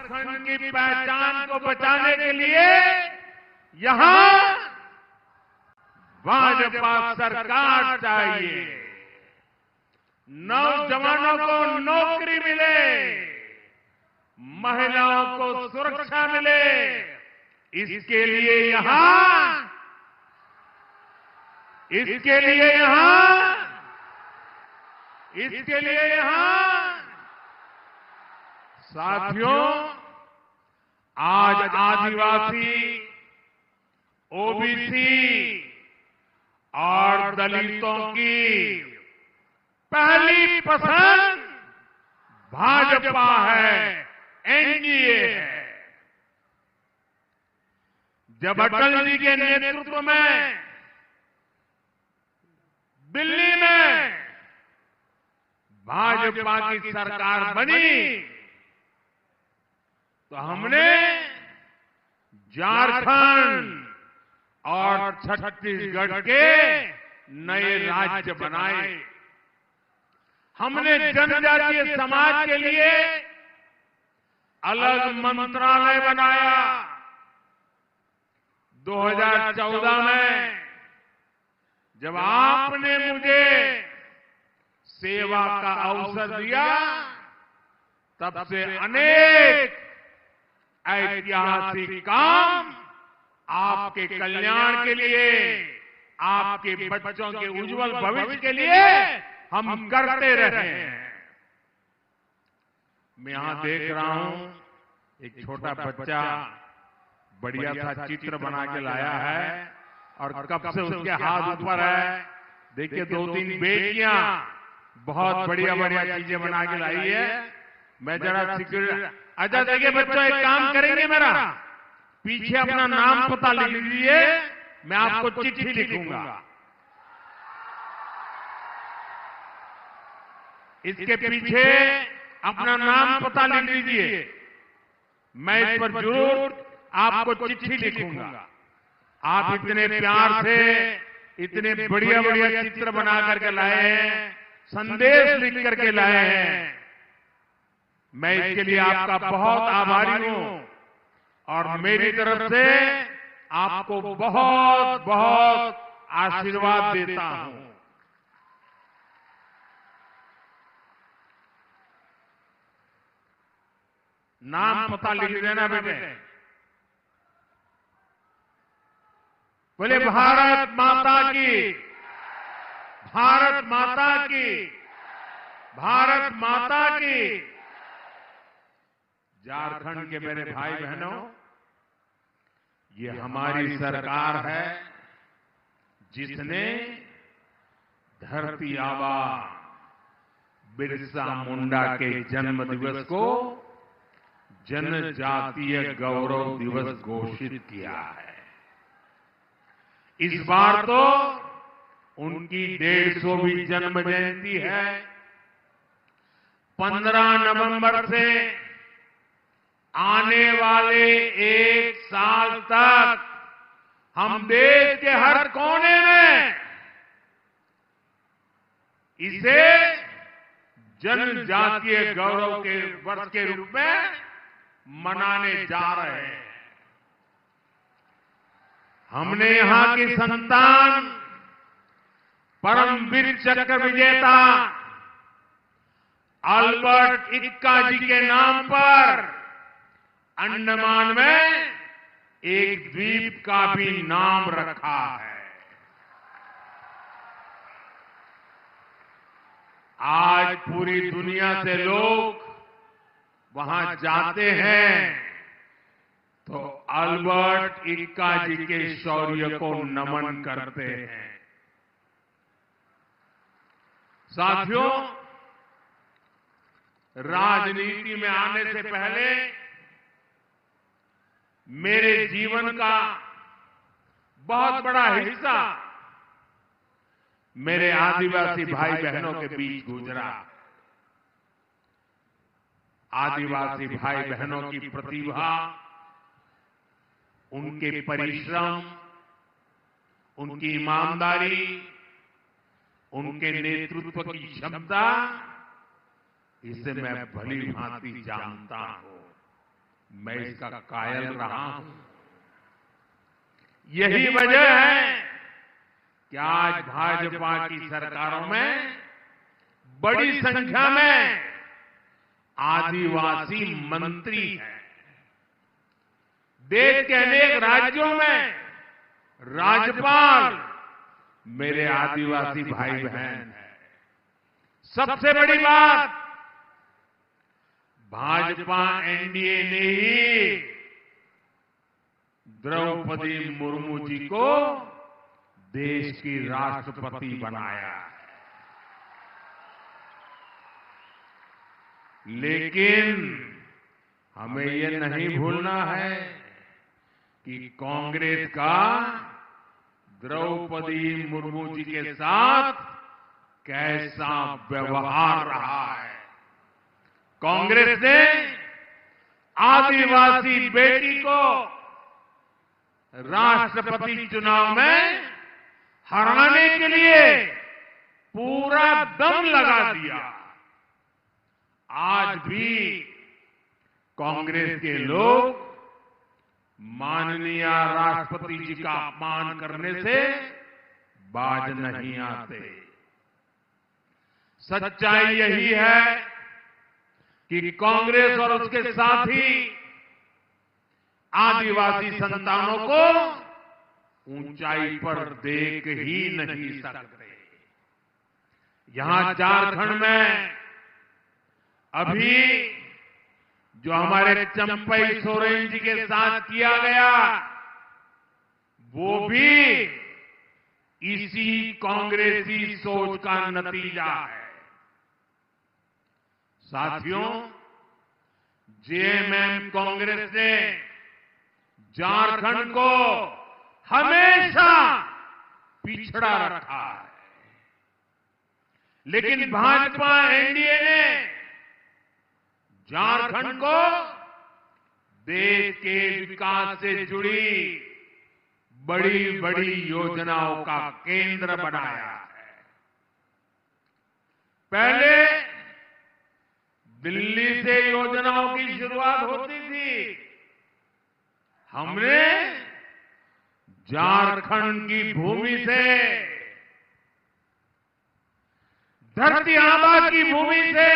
झारखंड की पहचान को बचाने के लिए यहां भाजपा सरकार चाहिए। नौजवानों को नौकरी मिले, महिलाओं को सुरक्षा मिले, इसके लिए यहां साथियों, आज आदिवासी, ओबीसी और दलितों की पहली पसंद भाजपा है, एनडीए है। जब अटल जी के नेतृत्व में दिल्ली में भाजपा की सरकार बनी तो हमने झारखंड और छत्तीसगढ़ के नए राज्य बनाए। हमने जनजातीय समाज के लिए अलग मंत्रालय बनाया। 2014 में जब आपने मुझे सेवा का अवसर दिया, तब से अनेक ऐतिहासिक काम आपके कल्याण के लिए, आपके बच्चों के उज्जवल भविष्य के लिए हम करते रहे हैं। मैं यहां देख रहा हूं एक छोटा बच्चा बढ़िया सा चित्र बना के लाया है और कब से उसके हाथ ऊपर है। देखिए 2-3 बेटियां बहुत बढ़िया बढ़िया चीजें बना के लाई है। मैं जरा सिक्योरिटी, अच्छा देखिए बच्चों, एक काम करेंगे मेरा, पीछे अपना नाम पता लिख लीजिए, मैं आपको चिट्ठी लिखूंगा। इसके पीछे अपना नाम पता लिख लीजिए, मैं इस पर जरूर आपको चिट्ठी लिखूंगा। आप इतने प्यार से इतने बढ़िया बढ़िया चित्र बना करके लाए हैं, संदेश लिख करके लाए हैं। मैं इसके लिए आपका बहुत आभारी हूं और मेरी तरफ से आपको बहुत बहुत आशीर्वाद देता हूं। नाम पता लिख देना बेटे। बोले भारत माता की, भारत माता की, भारत माता की। झारखंड के मेरे भाई बहनों, ये हमारी सरकार है जिसने धरती आबा बिरसा मुंडा के जन्म दिवस को जनजातीय गौरव दिवस घोषित किया है। इस बार तो उनकी 150वीं जन्म जयंती है। 15 नवंबर से आने वाले 1 साल तक हम देश के हर कोने में इसे जनजातीय गौरव के वर्ष के रूप में मनाने जा रहे हैं। हमने यहां की संतान परम वीर चक्र विजेता अल्बर्ट इक्का जी के नाम पर अंडमान में एक द्वीप का भी नाम रखा है। आज पूरी दुनिया से लोग वहां जाते हैं तो अल्बर्ट इक्का जी के शौर्य को नमन करते हैं। साथियों, राजनीति में आने से पहले मेरे जीवन का बहुत बड़ा हिस्सा मेरे आदिवासी भाई बहनों के बीच गुजरा। आदिवासी भाई बहनों की प्रतिभा, उनके परिश्रम, उनकी ईमानदारी, उनके नेतृत्व की क्षमता, इसे मैं भली भांति जानता हूं। मैं इसका कायल रहा हूं। यही वजह है कि आज भाजपा की सरकारों में बड़ी संख्या में आदिवासी मंत्री हैं। देश के अनेक राज्यों में राज्यपाल मेरे आदिवासी भाई बहन हैं। सबसे बड़ी बात, भाजपा एनडीए ने ही द्रौपदी मुर्मू जी को देश की राष्ट्रपति बनाया है। लेकिन हमें ये नहीं भूलना है कि कांग्रेस का द्रौपदी मुर्मू जी के साथ कैसा व्यवहार रहा है। कांग्रेस ने आदिवासी बेटी को राष्ट्रपति चुनाव में हराने के लिए पूरा दम लगा दिया। आज भी कांग्रेस के लोग माननीय राष्ट्रपति जी का अपमान करने से बाज नहीं आते। सच्चाई यही है कि कांग्रेस और उसके साथी आदिवासी संतानों को ऊंचाई पर देख ही नहीं सकते। यहां झारखंड में अभी जो हमारे चंपई सोरेन जी के साथ किया गया, वो भी इसी कांग्रेसी सोच का नतीजा है। साथियों, जेएमएम कांग्रेस ने झारखंड को हमेशा पिछड़ा रखा है, लेकिन भाजपा एनडीए ने झारखंड को देश के विकास से जुड़ी बड़ी बड़ी योजनाओं का केंद्र बनाया है। पहले दिल्ली से योजनाओं की शुरुआत होती थी। हमने झारखंड की भूमि से, धरती आबा की भूमि से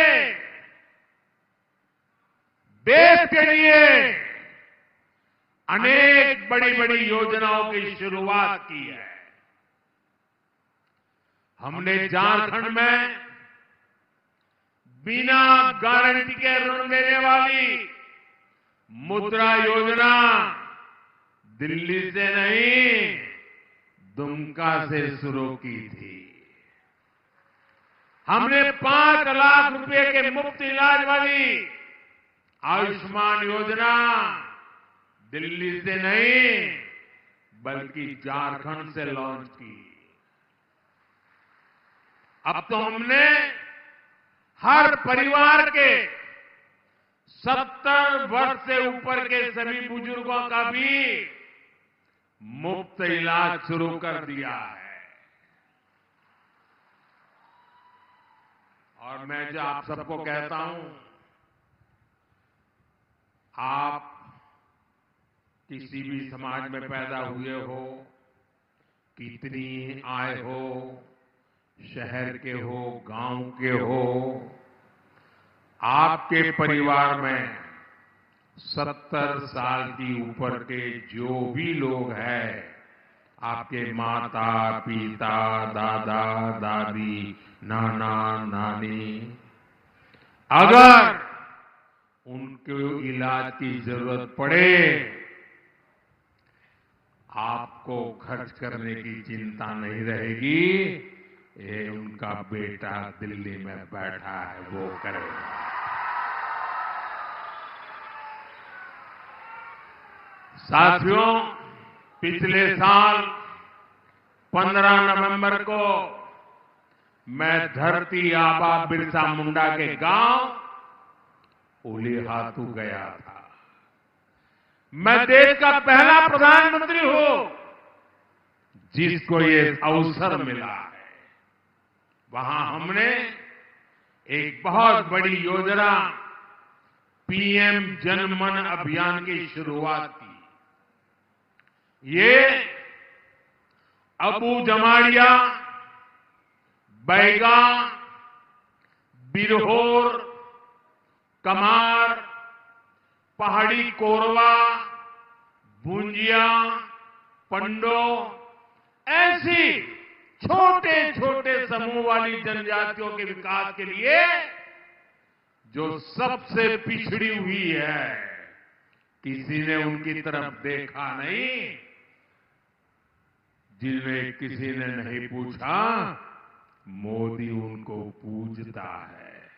देश के लिए अनेक बड़ी बड़ी योजनाओं की शुरुआत की है। हमने झारखंड में बिना गारंटी के ऋण देने वाली मुद्रा योजना दिल्ली से नहीं, दुमका से शुरू की थी। हमने 5 लाख रुपए के मुफ्त इलाज वाली आयुष्मान योजना दिल्ली से नहीं, बल्कि झारखंड से लॉन्च की। अब तो हमने हर परिवार के 70 वर्ष से ऊपर के सभी बुजुर्गों का भी मुफ्त इलाज शुरू कर दिया है। और मैं जो आप सबको कहता हूं, आप किसी भी समाज में पैदा हुए हो, कितनी आय हो, शहर के हो, गांव के हो, आपके परिवार में 70 साल की ऊपर के जो भी लोग हैं, आपके माता पिता, दादा दादी, नाना नानी, अगर उनको इलाज की जरूरत पड़े, आपको खर्च करने की चिंता नहीं रहेगी। ये उनका बेटा दिल्ली में बैठा है, वो करेगा। साथियों, पिछले साल 15 नवंबर को मैं धरती आबा बिरसा मुंडा के गांव उलीहातू गया था। मैं देश का पहला प्रधानमंत्री हूं जिसको ये अवसर मिला है। वहां हमने एक बहुत बड़ी योजना पीएम जनमन अभियान की शुरुआत की। ये अबू जमाड़िया, बैगा, बिरहोर, कमार, पहाड़ी कोरवा, भूंजिया, पंडो ऐसी छोटे छोटे समूह वाली जनजातियों के विकास के लिए जो सबसे पिछड़ी हुई है, किसी ने उनकी तरफ देखा नहीं, जिन्हें किसी ने नहीं पूछा, मोदी उनको पूजता है।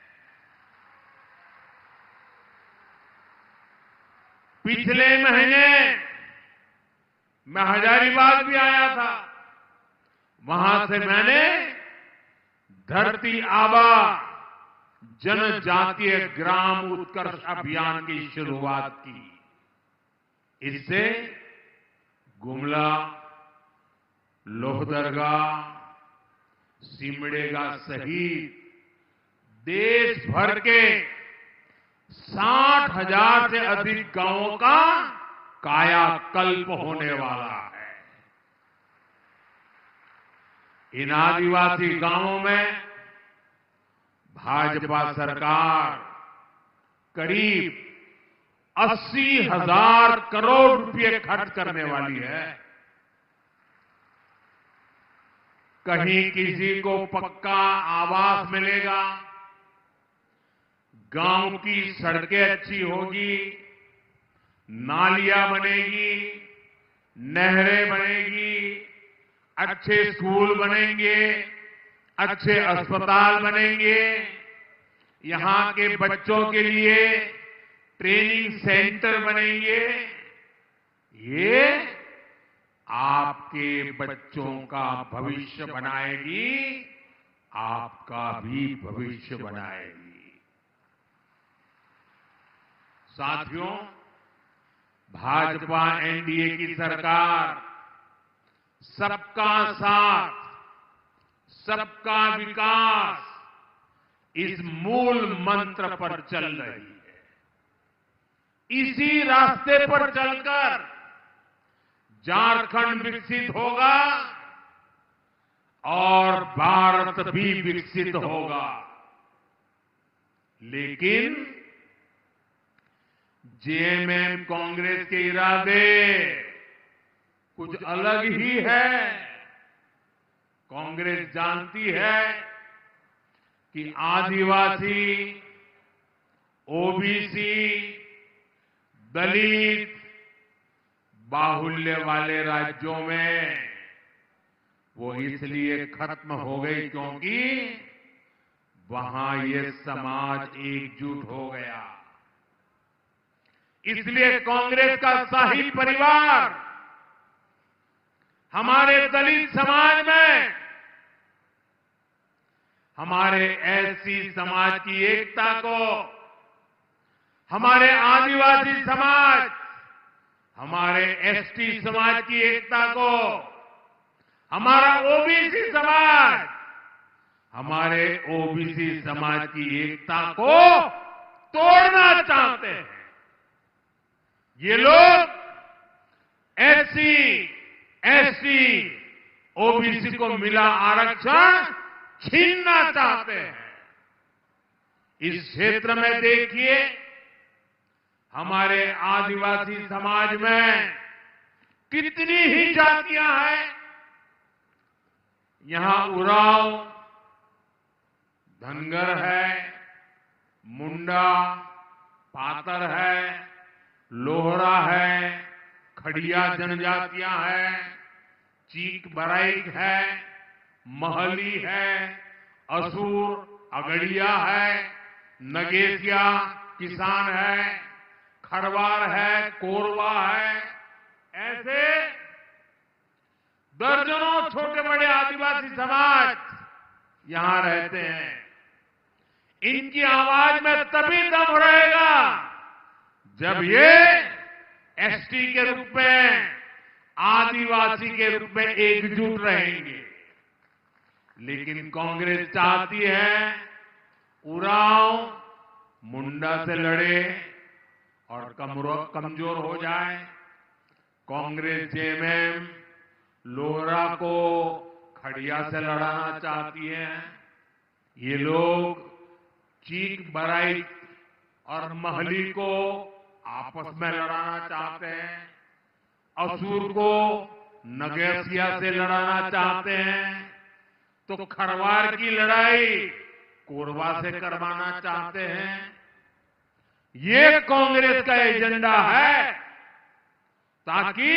पिछले महीने मैं हजारीबाग भी आया था। वहां से मैंने धरती आबा जनजातीय ग्राम उत्कर्ष अभियान की शुरुआत की। इससे गुमला, लोहदरगा, सिमडेगा सहित देश भर के 60,000 से अधिक गांवों का कायाकल्प होने वाला है। इन आदिवासी गांवों में भाजपा सरकार करीब 80,000 करोड़ रुपए खर्च करने वाली है। कहीं किसी को पक्का आवास मिलेगा, गांव की सड़कें अच्छी होगी, नालियां बनेगी, नहरें बनेगी, अच्छे स्कूल बनेंगे, अच्छे अस्पताल बनेंगे, यहां के बच्चों के लिए ट्रेनिंग सेंटर बनेंगे। ये आपके बच्चों का भविष्य बनाएगी, आपका भी भविष्य बनाएगी। साथियों, भाजपा एनडीए की सरकार सबका साथ, सबका विकास इस मूल मंत्र पर चल रही है। इसी रास्ते पर चलकर झारखंड विकसित होगा और भारत भी विकसित होगा। लेकिन जेएमएम कांग्रेस के इरादे कुछ अलग ही है। कांग्रेस जानती है कि आदिवासी, ओबीसी, दलित बाहुल्य वाले राज्यों में वो इसलिए खत्म हो गई क्योंकि वहां ये समाज एकजुट हो गया। इसलिए कांग्रेस का शाही परिवार हमारे दलित समाज में, हमारे एससी समाज की एकता को, हमारे आदिवासी समाज, हमारे एसटी समाज की एकता को, हमारा ओबीसी समाज, हमारे ओबीसी समाज की एकता को तोड़ना चाहते हैं। ये लोग एससी, एसटी, ओबीसी को मिला आरक्षण छीनना चाहते हैं। इस क्षेत्र में देखिए, हमारे आदिवासी समाज में कितनी ही जातियां हैं। यहां उरांव, धनगर है, मुंडा, पातर है, लोहरा है, खड़िया जनजातियां हैं, चीक बराइक है, महली है, असुर, अगड़िया है, नगेसिया किसान है, खरवार है, कोरवा है, ऐसे दर्जनों छोटे बड़े आदिवासी समाज यहां रहते हैं। इनकी आवाज में तभी दम रहेगा जब ये एसटी के रूप में, आदिवासी के रूप में एकजुट रहेंगे। लेकिन कांग्रेस चाहती है उरांव मुंडा से लड़े, और कमजोर हो जाए। कांग्रेस जेएमएम लोहरा को खड़िया से लड़ाना चाहती है। ये लोग चीख बराई और महली को आपस में लड़ाना चाहते हैं। असूर को नगेसिया से लड़ाना चाहते हैं, तो खरवार की लड़ाई कोरबा से करवाना चाहते हैं। ये कांग्रेस का एजेंडा है, ताकि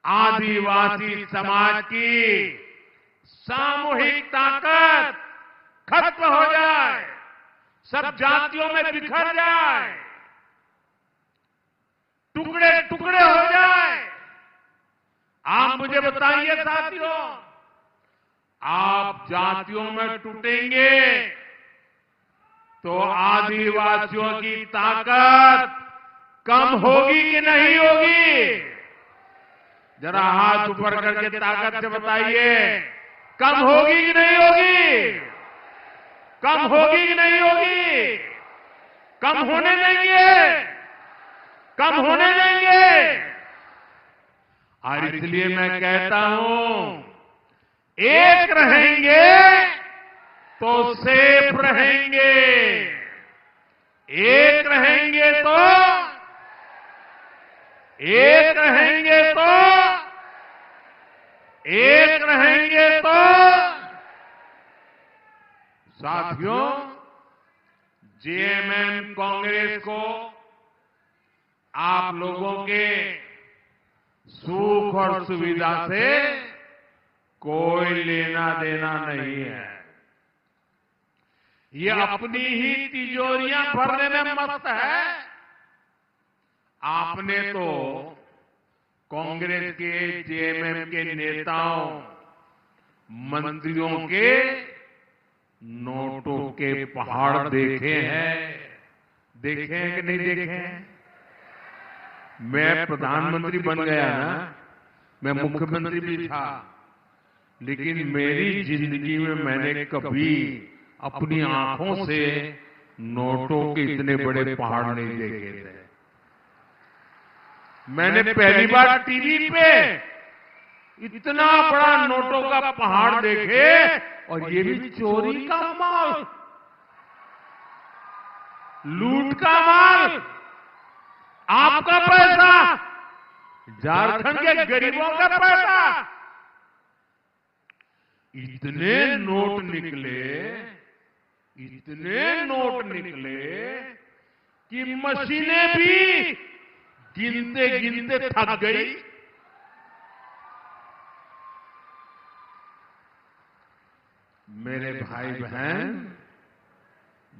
आदिवासी समाज की सामूहिक ताकत खत्म हो जाए, सब जातियों में बिखर जाए, टुकड़े टुकड़े हो जाए। आप मुझे बताइए साथियों, आप जातियों में टूटेंगे तो आदिवासियों की ताकत कम होगी कि नहीं होगी? जरा हाथ ऊपर करके ताकत से बताइए, कम होगी कि नहीं होगी? कम होगी कि नहीं होगी? कम होने देंगे? कम होने देंगे? और इसलिए मैं कहता हूं, एक रहेंगे तो सेफ रहेंगे, एक रहेंगे तो एक रहेंगे तो एक रहेंगे तो साथियों, जेएमएम कांग्रेस को आप लोगों के सुख और सुविधा से कोई लेना देना नहीं है। ये अपनी ही तिजोरियां भरने में मस्त है। आपने तो कांग्रेस के जेएमएम के नेताओं मंत्रियों के नोटों के पहाड़ देखे हैं कि नहीं देखे हैं? मैं प्रधानमंत्री बन गया ना, मैं मुख्यमंत्री भी था, लेकिन मेरी जिंदगी में मैंने कभी अपनी आंखों से नोटों के इतने बड़े पहाड़ नहीं देखे थे। मैंने पहली बार टीवी पे इतना बड़ा नोटों का पहाड़ देखे, और ये भी चोरी का माल, लूट का माल, आपका पैसा, झारखंड के गरीबों का पैसा। इतने नोट निकले कि मशीनें भी गिनते गिनते थक गई। मेरे भाई बहन,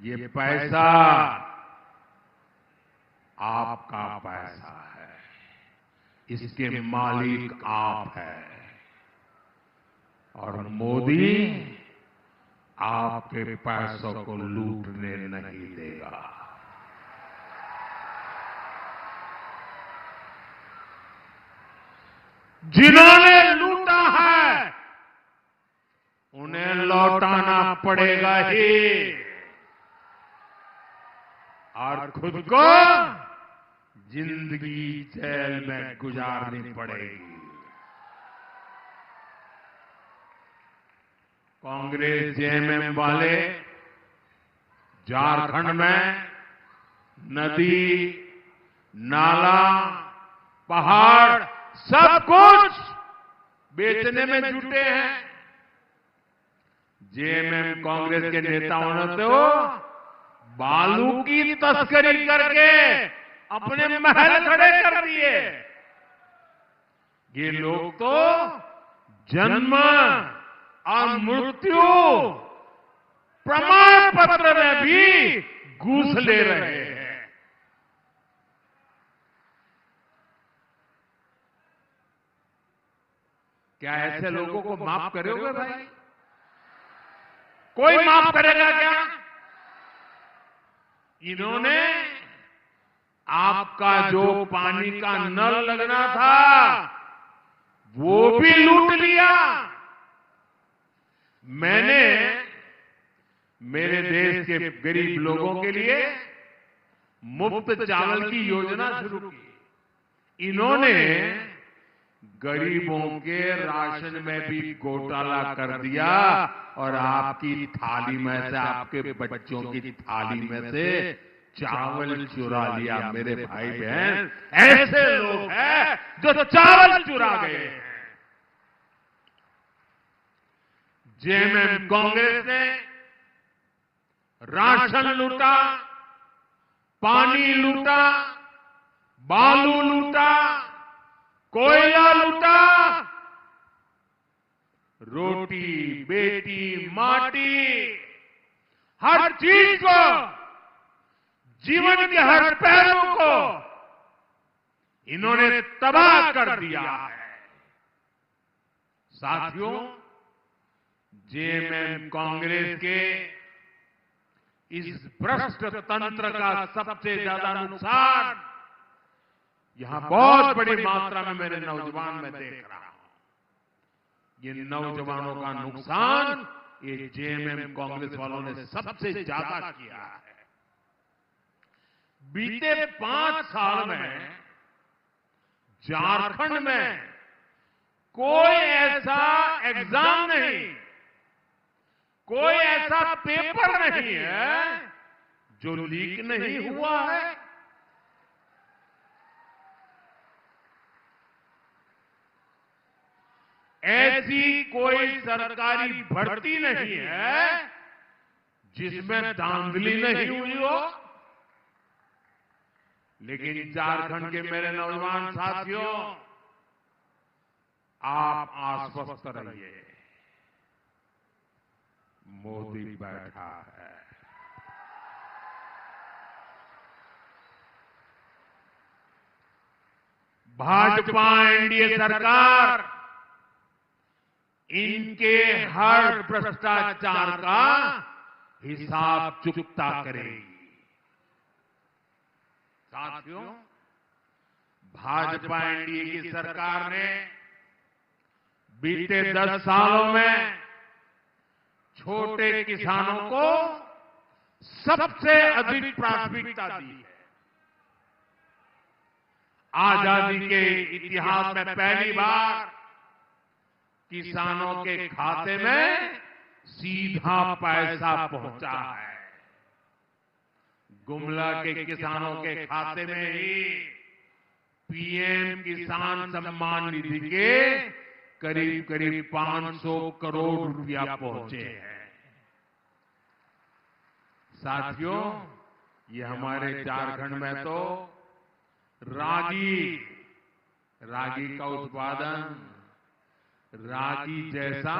ये पैसा आपका पैसा है, इसके मालिक आप हैं, और मोदी आपके पैसों को लूटने नहीं देगा। जिन्होंने लूटा है उन्हें लौटाना पड़ेगा ही, और खुद को जिंदगी जेल में गुजारनी पड़ेगी। कांग्रेस जेएमएम वाले झारखंड में नदी, नाला, पहाड़ सब कुछ बेचने में जुटे हैं। जेएमएम कांग्रेस के नेताओं ने तो बालू की तस्करी करके अपने महल खड़े कर दिए। ये लोग तो जन्म और मृत्यु प्रमाण पत्र में भी घूस ले रहे हैं। क्या ऐसे लोगों को माफ करोगे भाई? कोई माफ करेगा क्या? इन्होंने आपका जो पानी का नल लगना था वो भी लूट लिया। मैंने मेरे देश के गरीब लोगों के लिए मुफ्त चावल की योजना शुरू की। इन्होंने गरीबों के राशन में भी घोटाला कर दिया और आपकी थाली में से, आपके बच्चों की थाली में से चावल चुरा लिया। मेरे भाई बहन, ऐसे लोग हैं जो चावल चुरा गए हैं। जेएमएम कांग्रेस ने राशन लूटा, पानी लूटा, बालू लूटा, कोयला लूटा, रोटी, बेटी, माटी, हर चीज को, जीवन के हर पहलू को इन्होंने तबाह कर दिया है। साथियों, जेएमएम कांग्रेस के इस भ्रष्ट तंत्र का सबसे ज्यादा नुकसान यहां बहुत बड़ी मात्रा में मेरे नौजवान में देख रहा हूं। ये नौजवानों का नुकसान ये जेएमएम कांग्रेस वालों ने सबसे ज्यादा किया है। बीते 5 साल में झारखंड में कोई ऐसा एग्जाम नहीं, कोई ऐसा पेपर नहीं है जो लीक नहीं हुआ है। ऐसी कोई सरकारी भर्ती नहीं है जिसमें धांधली नहीं हुई हो। लेकिन झारखंड के मेरे नौजवान साथियों, आप आश्वस्त रहिए, मोदी बैठा है। भाजपा एनडीए सरकार इनके हर भ्रष्टाचार का हिसाब चुकता करेगी। साथियों, भाजपा एनडीए की सरकार ने बीते 10 सालों में छोटे किसानों को सबसे अधिक प्राथमिकता दी है। आजादी के इतिहास में पहली बार किसानों के खाते में सीधा पैसा पहुंचा है। गुमला के किसानों के खाते में ही पीएम किसान सम्मान निधि के करीब करीब 500 करोड़ रुपया पहुंचे हैं। साथियों, ये हमारे झारखंड में तो रागी का उत्पादन, रागी जैसा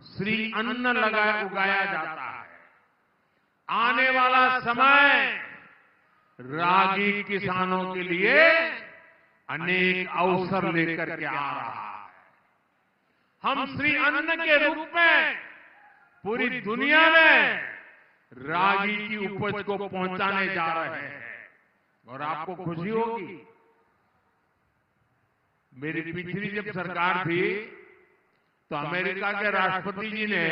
श्री अन्न उगाया जाता है। आने वाला समय रागी किसानों के लिए अनेक अवसर लेकर के आ रहा है। हम श्री अन्न के रूप में पूरी दुनिया में रागी की उपज को पहुंचाने जा रहे हैं। और आपको खुशी होगी, मेरी पिछली जब सरकार थी तो अमेरिका के राष्ट्रपति जी ने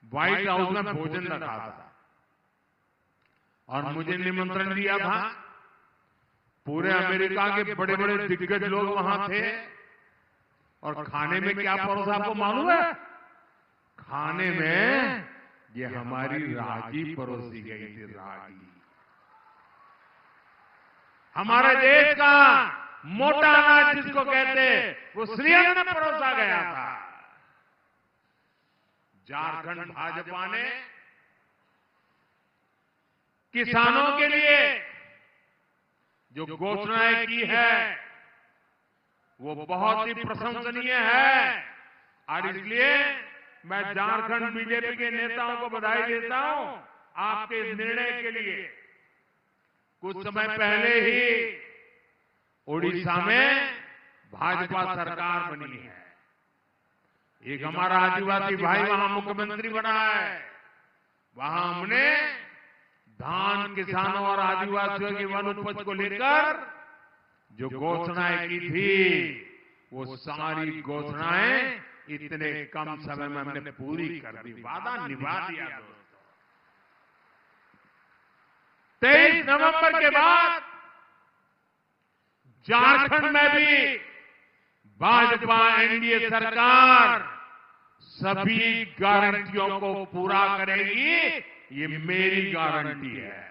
व्हाइट हाउस में भोजन रखा था और मुझे निमंत्रण दिया था। पूरे अमेरिका के बड़े बड़े दिग्गज लोग वहां थे और खाने में क्या परोसा आपको मालूम है? खाने में ये हमारी रागी परोसी गई थी। रागी हमारे देश का मोटा अनाज जिसको कहते, वो श्री अन्न में परोसा गया था। झारखंड भाजपा ने किसानों के लिए जो घोषणाएं की है वो बहुत ही प्रशंसनीय है और इसलिए मैं झारखंड बीजेपी के नेताओं को बधाई देता हूं आपके इस निर्णय के लिए। कुछ समय पहले ही उड़ीसा में भाजपा सरकार बनी है। एक हमारा आदिवासी भाई वहां मुख्यमंत्री बना है। वहां हमने धान किसानों और आदिवासियों की वन उपज को लेकर जो घोषणाएं की थी, वो सारी घोषणाएं इतने कम समय में हमने पूरी कर दी, वादा निभा दिया। दोस्तों, 23 नवंबर के बाद झारखंड में भी भाजपा एनडीए सरकार सभी गारंटियों को पूरा करेगी, ये मेरी गारंटी है।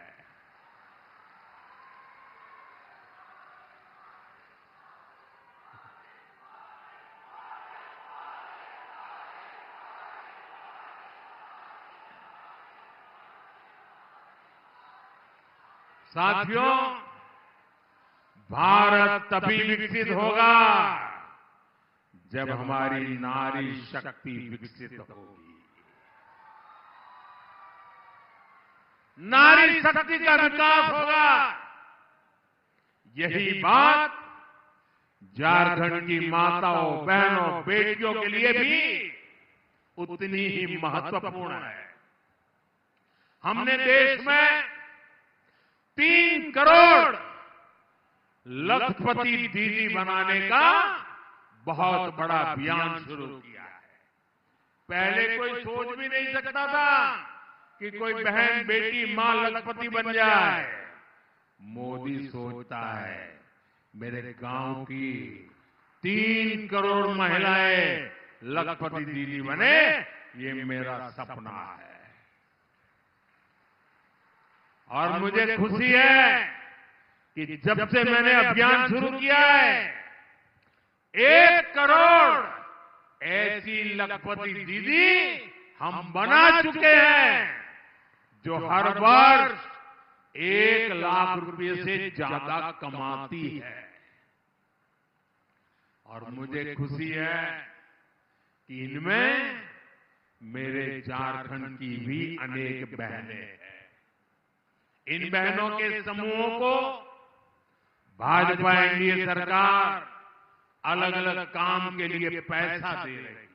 साथियों, भारत तभी विकसित होगा जब हमारी नारी शक्ति विकसित होगी। नारी शक्ति का विकास होगा। यही बात झारखंड की माताओं, बहनों, बेटियों के लिए भी उतनी ही महत्वपूर्ण है। हमने देश में 3 करोड़ लखपति दीदी बनाने का बहुत बड़ा अभियान शुरू किया है। पहले कोई सोच भी नहीं सकता था कि कोई बहन, बेटी, मां लखपति बन जाए। मोदी सोचता है मेरे गांव की 3 करोड़ महिलाएं लखपति दीदी बने, ये मेरा सपना है। और मुझे खुशी है कि जब से मैंने अभियान शुरू किया है, 1 करोड़ ऐसी लखपति दीदी हम बना चुके हैं जो हर वर्ष 1 लाख रुपए से ज्यादा कमाती है। और मुझे खुशी है कि इनमें मेरे झारखंड की भी अनेक बहनें हैं। इन बहनों के समूहों को भाजपा एनडीए सरकार अलग अलग काम के लिए पैसा दे रही है।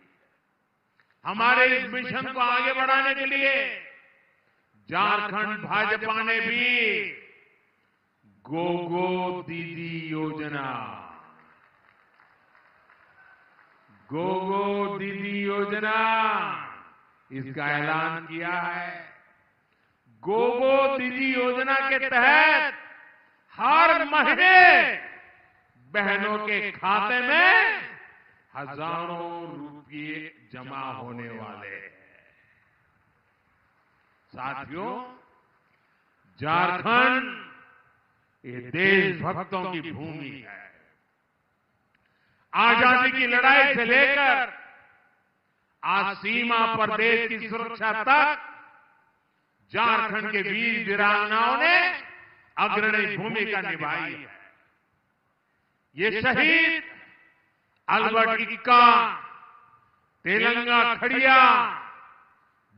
हमारे इस मिशन को आगे बढ़ाने के लिए झारखंड भाजपा ने भी गोगो दीदी योजना, गोगो दीदी योजना, इसका ऐलान किया है। गोगो दीदी योजना के तहत हर महीने बहनों के खाते में हजारों रुपये जमा होने वाले हैं। साथियों, झारखंड ये देशभक्तों की भूमि है। आजादी की लड़ाई से लेकर आज सीमा पर देश की सुरक्षा तक झारखंड के वीर वीरांगनाओं ने अग्रणी भूमिका निभाई है। ये शहीद अल्बर्ट इक्का, तेलंगा खड़िया,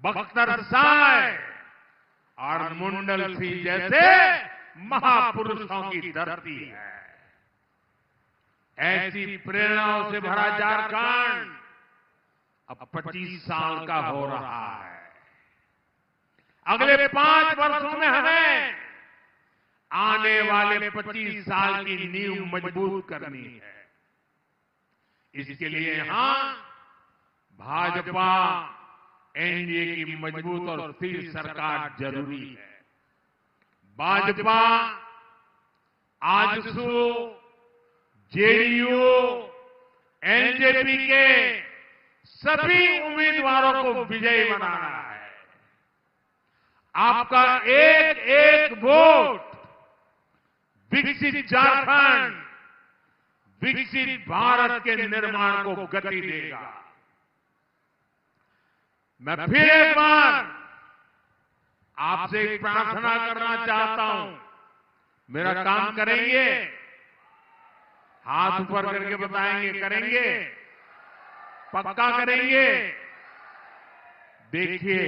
बख्तर साय और मुंडल सिंह जैसे महापुरुषों की धरती है। ऐसी प्रेरणाओं से भरा झारखंड अब 25 साल का हो रहा है। अगले 5 वर्षों में हमें आने वाले 25 साल की नींव मजबूत करनी है। इसके लिए यहां भाजपा एनडीए की मजबूत और स्थिर सरकार जरूरी है। भाजपा, आजसू, जेडीयू, एलजेपी के सभी उम्मीदवारों को विजयी बनाना है। आपका एक एक वोट विकसित झारखंड, विकसित भारत के निर्माण को गति देगा। मैं फिर एक बार आपसे एक प्रार्थना करना चाहता हूं। मेरा काम करेंगे? हाथ ऊपर करके बताएंगे, करेंगे? पक्का करेंगे? देखिए,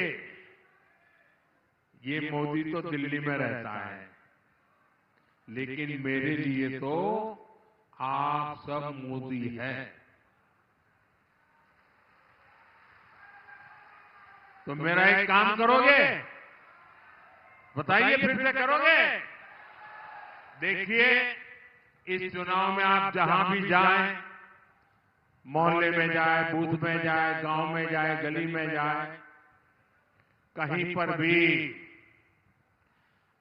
ये मोदी तो दिल्ली में रहता है, लेकिन मेरे लिए तो आप सब मोदी हैं। तो मेरा एक काम करोगे? बताइए, फिर से करोगे? देखिए, इस चुनाव में आप जहां भी जाएं, मोहल्ले में जाए, बूथ में जाए, गांव में जाए, गली में जाए, कहीं पर भी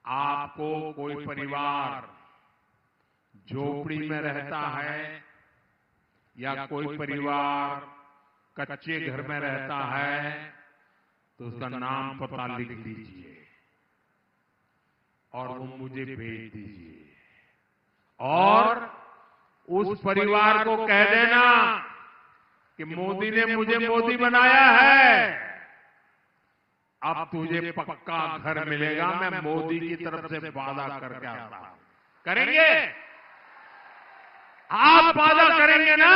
आपको कोई परिवार झोपड़ी में रहता है या कोई परिवार कच्चे घर में रहता है तो उसका नाम पता लिख दीजिए और वो मुझे भेज दीजिए और उस परिवार को कह देना कि मोदी ने मुझे मोदी बनाया है, अब तुझे पक्का घर मिलेगा। मैं मोदी की तरफ से वादा करके आता हूं। करेंगे? आप वादा करेंगे ना,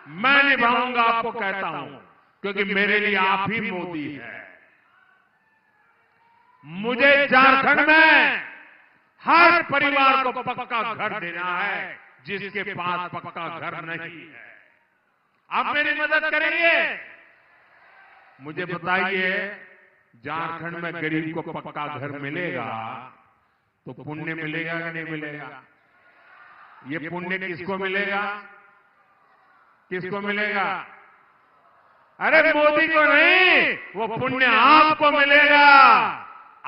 मैं निभाऊंगा, आपको कहता हूं, क्योंकि मेरे लिए आप ही मोदी है। मुझे झारखंड में हर परिवार को पक्का घर देना है जिसके पास पक्का घर नहीं है। आप मेरी मदद करेंगे? मुझे बताइए, झारखंड में गरीब को पक्का घर मिलेगा तो पुण्य मिलेगा कि नहीं मिलेगा? ये पुण्य किसको मिलेगा? किसको मिलेगा? अरे मोदी को नहीं, वो पुण्य आपको मिलेगा।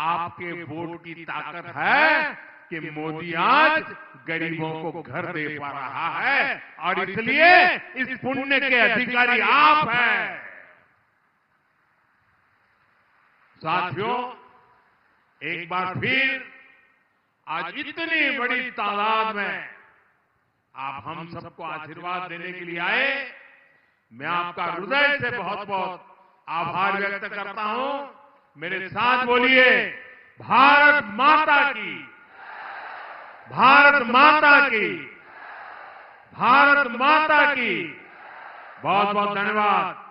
आपके वोट की ताकत है कि मोदी आज गरीबों को घर दे पा रहा है और इसलिए इस पुण्य के अधिकारी आप हैं। साथियों, एक बार फिर आज इतनी बड़ी तादाद में आप हम सबको आशीर्वाद देने के लिए आए, मैं आपका हृदय से बहुत बहुत आभार व्यक्त करता हूं। मेरे साथ बोलिए, भारत माता की, भारत माता की, भारत माता की। बहुत बहुत धन्यवाद।